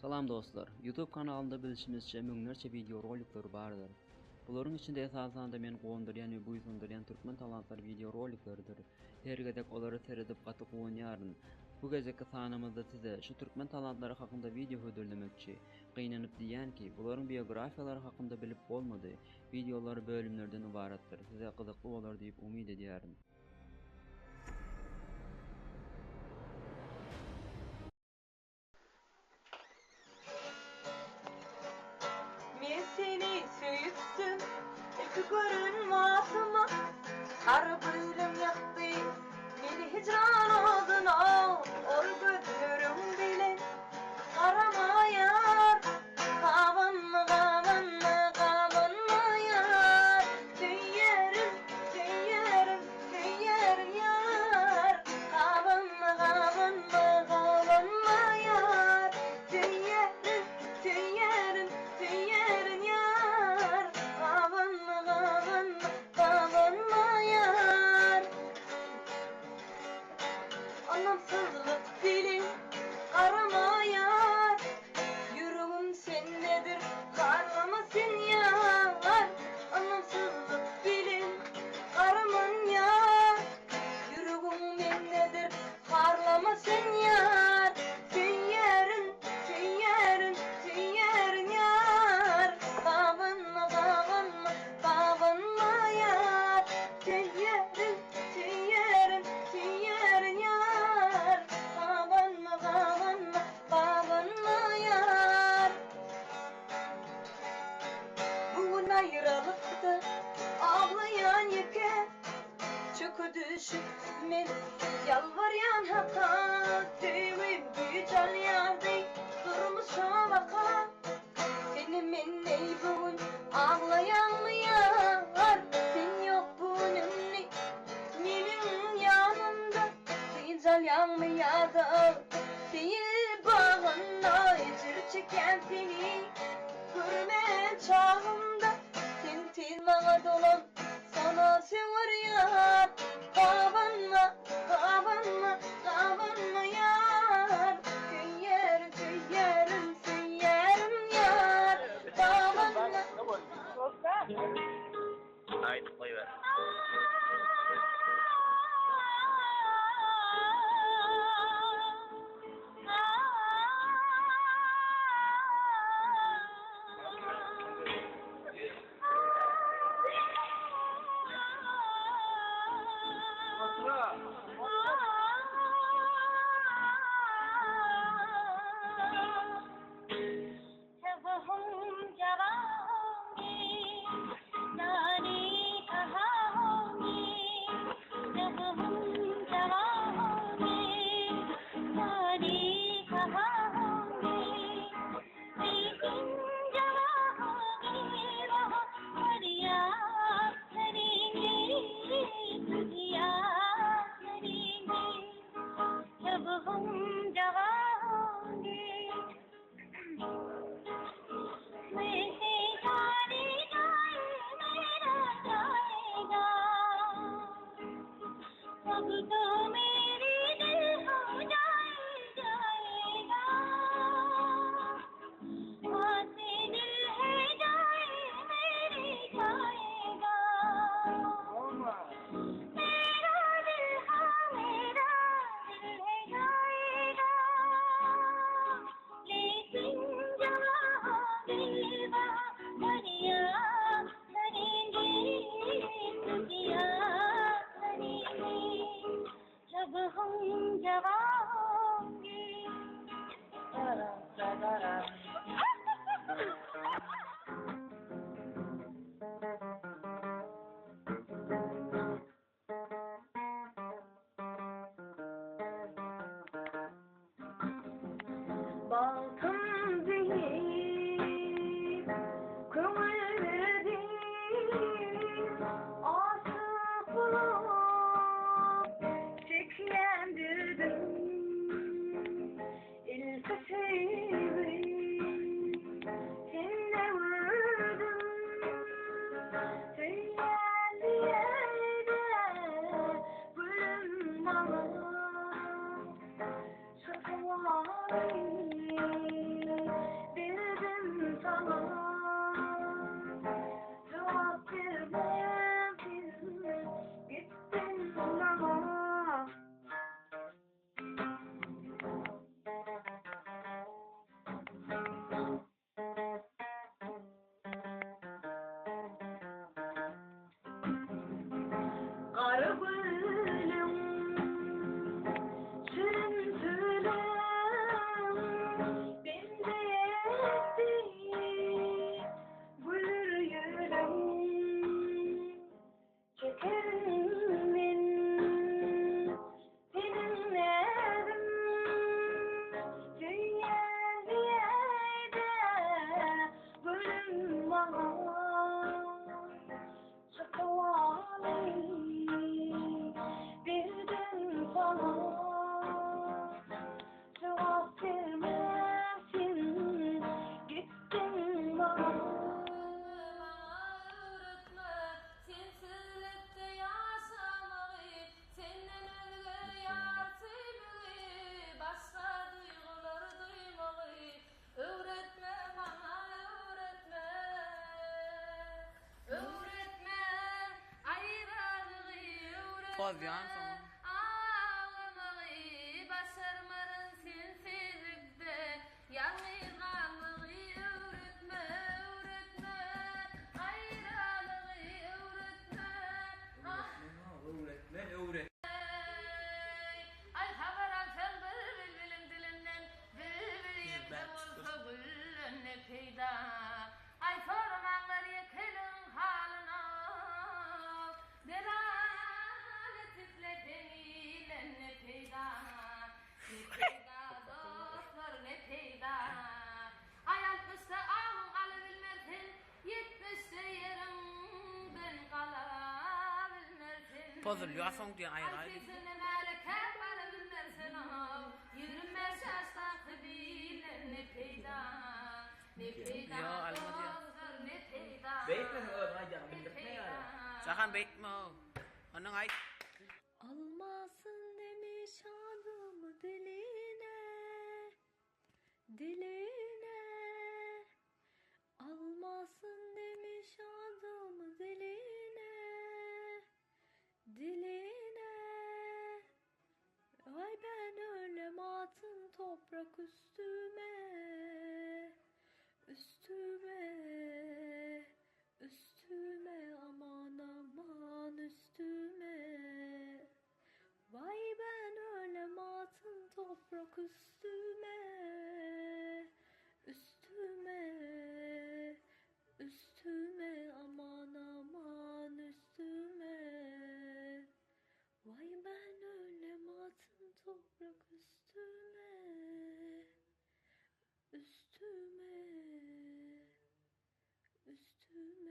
Salam dostlar, YouTube kanalında bilişimizce müňlerçe video rolikleri bardyr. Buların içinde esasında men gondurýan we buýsundurýan türkmen talantlar video rolikleridir. Her gedek olary seredip gaty goýanýaryn. Bu gezekde sanymyzda size şu türkmen talantlary hakynda video hödürlemekçi, gynanyp diýänki, bularyň biografiýalary hakynda bilip bolmady. Videolary bölümlerden ibaratdyr. Size gyzykly bolar diýip umyt edýärim. Men seni söýüpdüm, iki görünmasyma, sarı bölüm ýakdy, meni hicran oldun ol gözlerim bilen, garamaýar, gawanma, gawanma, gawanmaýar, söýýärim, söýýärim, söýýärim ýar, gawanma, gawanma, gawanmaýar, söýýärim, söýýärim, söýýärim ýar, gawanma, gawanma, gawanmaýar. Anlamsızlık dilim qaramaýar, yüreğim sendedir, qarlama sen ýar. Anlamsızlık dilim qaramaýar, yüreğim mendedir, qarlama sen ýar. Söýýärim, söýýärim, söýýärim ýar, gawanma, gawanma, gawanmaýar. Söýýärim, söýýärim, söýýärim ýar, gawanma, gawanma, gawanmaýar. Bugun aýralykda ağlayan ýeke, çökü düşüp men yalvaryan haka, tüwüm güýçal ýardy, durmuşa baka. Seni men ey bugun ağlayanmyýar, sen ýok bunumni meniň ýanymda, güýçal ýanmyýardy. Değil bagynda ejir çeken seni, görmen çağımda, sen tez maňa dolan, sana sewer ýar. Gawanma, gawanma, gawanmaýar, söýýärim, söýýärim, söýýärim ýar, gawanma. Haydi koyver. Balkım değil, kömür değil, aşık bulup çeklendirdim ilk sevim, senle vurdum, söylendi yerde gülüm dalı, şarkı var. gülüm sürüntülüm bendeydi gülür yüreğim çekerim ben senin evim dünya ziyade gülüm bana sıkıvalım birden sana cevap vermezsin gittin bana. Öğretme, sensizlikte yaşamayı, senden özge yar sevmeyi, başka duyguları duymayı. Öğretme bana, öğretme. Öğretme, ayrılığı, öğretme. Ağlamayı, başarmanın sensizlikte, yalnız kalmayı öğretme, öğretme. Ayrılığı öğretme. Öğretmen. Ay haber alsam bülbülün dilinden, bülbül yetem olsa gülün ne peyda. Ay sormanlar yekelin halına, delalet izlediğiyle ne peyda. Ne peyda dostlar ne peyda. Ay 60'ta ağın kalabilmezsin, 70'te yerim ben kalabilmezsin. Puzzle, jag såg det Ay sesini meleke kalabilmezsin ah. Yürünmez şaştan kıbile ne peyda. Ne peyda Ya, almadı ya. dostlar ne peyda. Bekle öğretmen bildik ne yani? Sakın bekme. Onun ay. Almasın demiş adımı diline, diline. Almasın demiş adımı diline, diline. Ay ben öyle matın toprak üstüme, üstüme, üstüme aman aman üstüme. Vay ben öyle matın toprak üstüme, üstüme, üstüme aman aman üstüme. Vay ben öyle matın toprak üstüme, üstüme, üstüme.